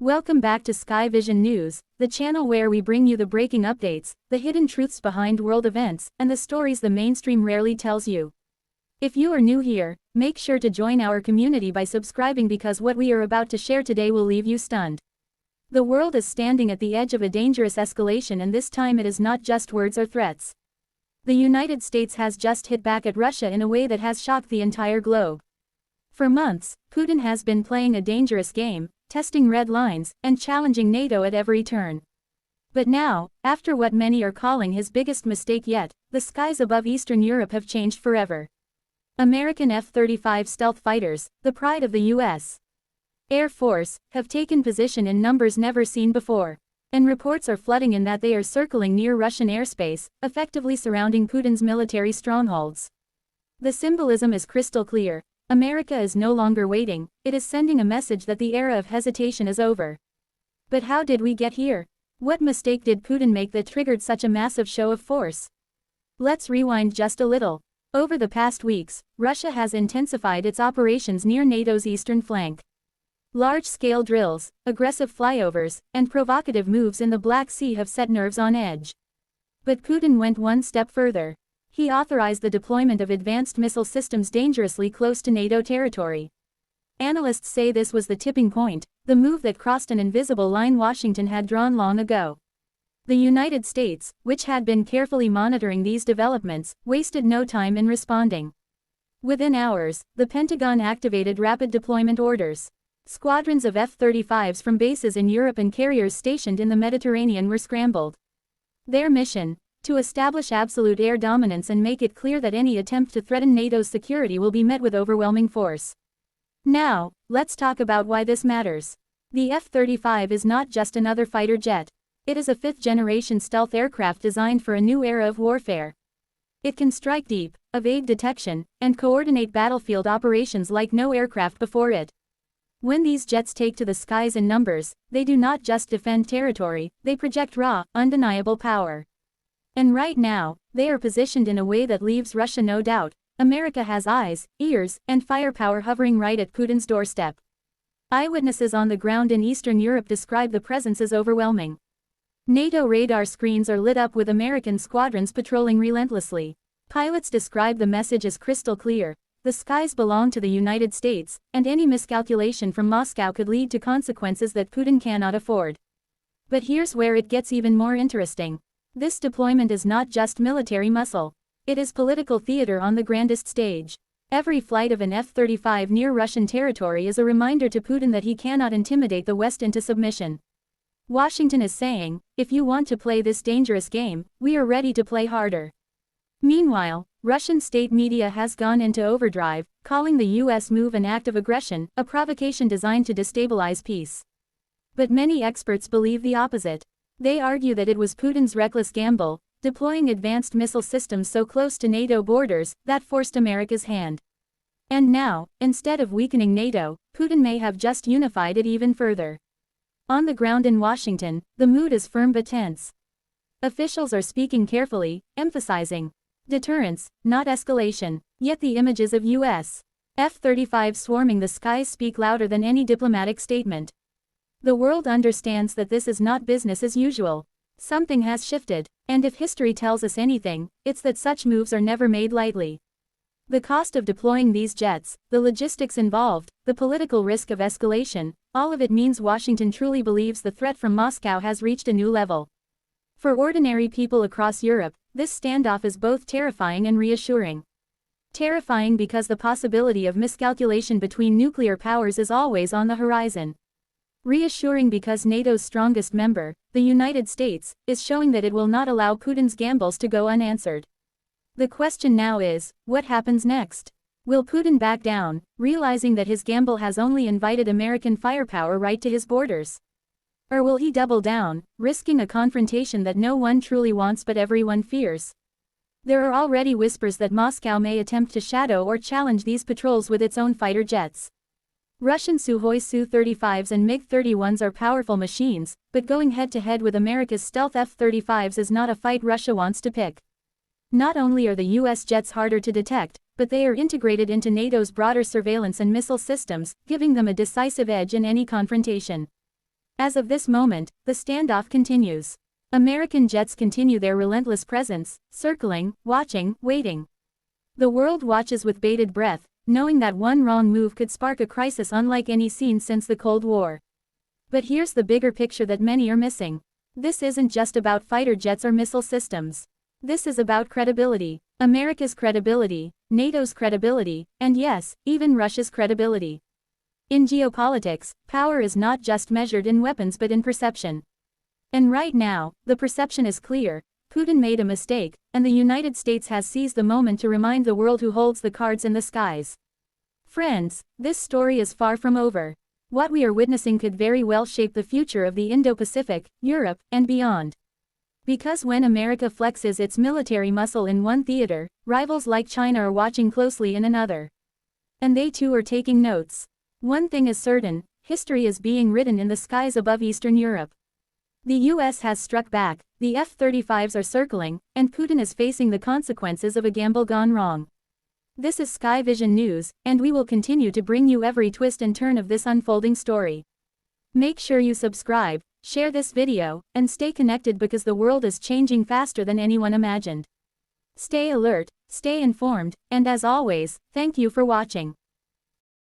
Welcome back to Sky Vision News, the channel where we bring you the breaking updates, the hidden truths behind world events, and the stories the mainstream rarely tells you. If you are new here, make sure to join our community by subscribing because what we are about to share today will leave you stunned. The world is standing at the edge of a dangerous escalation, and this time it is not just words or threats. The United States has just hit back at Russia in a way that has shocked the entire globe. For months, Putin has been playing a dangerous game, testing red lines, and challenging NATO at every turn. But now, after what many are calling his biggest mistake yet, the skies above Eastern Europe have changed forever. American F-35 stealth fighters, the pride of the U.S. Air Force, have taken position in numbers never seen before. And reports are flooding in that they are circling near Russian airspace, effectively surrounding Putin's military strongholds. The symbolism is crystal clear. America is no longer waiting, it is sending a message that the era of hesitation is over. But how did we get here? What mistake did Putin make that triggered such a massive show of force? Let's rewind just a little. Over the past weeks, Russia has intensified its operations near NATO's eastern flank. Large-scale drills, aggressive flyovers, and provocative moves in the Black Sea have set nerves on edge. But Putin went one step further. He authorized the deployment of advanced missile systems dangerously close to NATO territory. Analysts say this was the tipping point, the move that crossed an invisible line Washington had drawn long ago. The United States, which had been carefully monitoring these developments, wasted no time in responding. Within hours, the Pentagon activated rapid deployment orders. Squadrons of F-35s from bases in Europe and carriers stationed in the Mediterranean were scrambled. Their mission? To establish absolute air dominance and make it clear that any attempt to threaten NATO's security will be met with overwhelming force. Now, let's talk about why this matters. The F-35 is not just another fighter jet. It is a fifth-generation stealth aircraft designed for a new era of warfare. It can strike deep, evade detection, and coordinate battlefield operations like no aircraft before it. When these jets take to the skies in numbers, they do not just defend territory, they project raw, undeniable power. And right now, they are positioned in a way that leaves Russia no doubt. America has eyes, ears, and firepower hovering right at Putin's doorstep. Eyewitnesses on the ground in Eastern Europe describe the presence as overwhelming. NATO radar screens are lit up with American squadrons patrolling relentlessly. Pilots describe the message as crystal clear. The skies belong to the United States, and any miscalculation from Moscow could lead to consequences that Putin cannot afford. But here's where it gets even more interesting. This deployment is not just military muscle. It is political theater on the grandest stage. Every flight of an F-35 near Russian territory is a reminder to Putin that he cannot intimidate the West into submission. Washington is saying, if you want to play this dangerous game, we are ready to play harder. Meanwhile, Russian state media has gone into overdrive, calling the U.S. move an act of aggression, a provocation designed to destabilize peace. But many experts believe the opposite. They argue that it was Putin's reckless gamble, deploying advanced missile systems so close to NATO borders, that forced America's hand. And now, instead of weakening NATO, Putin may have just unified it even further. On the ground in Washington, the mood is firm but tense. Officials are speaking carefully, emphasizing deterrence, not escalation. Yet the images of U.S. F-35 swarming the skies speak louder than any diplomatic statement. The world understands that this is not business as usual. Something has shifted, and if history tells us anything, it's that such moves are never made lightly. The cost of deploying these jets, the logistics involved, the political risk of escalation, all of it means Washington truly believes the threat from Moscow has reached a new level. For ordinary people across Europe, this standoff is both terrifying and reassuring. Terrifying because the possibility of miscalculation between nuclear powers is always on the horizon. Reassuring because NATO's strongest member, the United States, is showing that it will not allow Putin's gambles to go unanswered. The question now is, what happens next? Will Putin back down, realizing that his gamble has only invited American firepower right to his borders? Or will he double down, risking a confrontation that no one truly wants but everyone fears? There are already whispers that Moscow may attempt to shadow or challenge these patrols with its own fighter jets. Russian Sukhoi Su-35s and MiG-31s are powerful machines, but going head-to-head with America's stealth F-35s is not a fight Russia wants to pick. Not only are the U.S. jets harder to detect, but they are integrated into NATO's broader surveillance and missile systems, giving them a decisive edge in any confrontation. As of this moment, the standoff continues. American jets continue their relentless presence, circling, watching, waiting. The world watches with bated breath, knowing that one wrong move could spark a crisis unlike any seen since the Cold War. But here's the bigger picture that many are missing. This isn't just about fighter jets or missile systems. This is about credibility. America's credibility, NATO's credibility, and yes, even Russia's credibility. In geopolitics, power is not just measured in weapons but in perception. And right now, the perception is clear. Putin made a mistake, and the United States has seized the moment to remind the world who holds the cards in the skies. Friends, this story is far from over. What we are witnessing could very well shape the future of the Indo-Pacific, Europe, and beyond. Because when America flexes its military muscle in one theater, rivals like China are watching closely in another. And they too are taking notes. One thing is certain, history is being written in the skies above Eastern Europe. The U.S. has struck back, the F-35s are circling, and Putin is facing the consequences of a gamble gone wrong. This is Sky Vision News, and we will continue to bring you every twist and turn of this unfolding story. Make sure you subscribe, share this video, and stay connected because the world is changing faster than anyone imagined. Stay alert, stay informed, and as always, thank you for watching.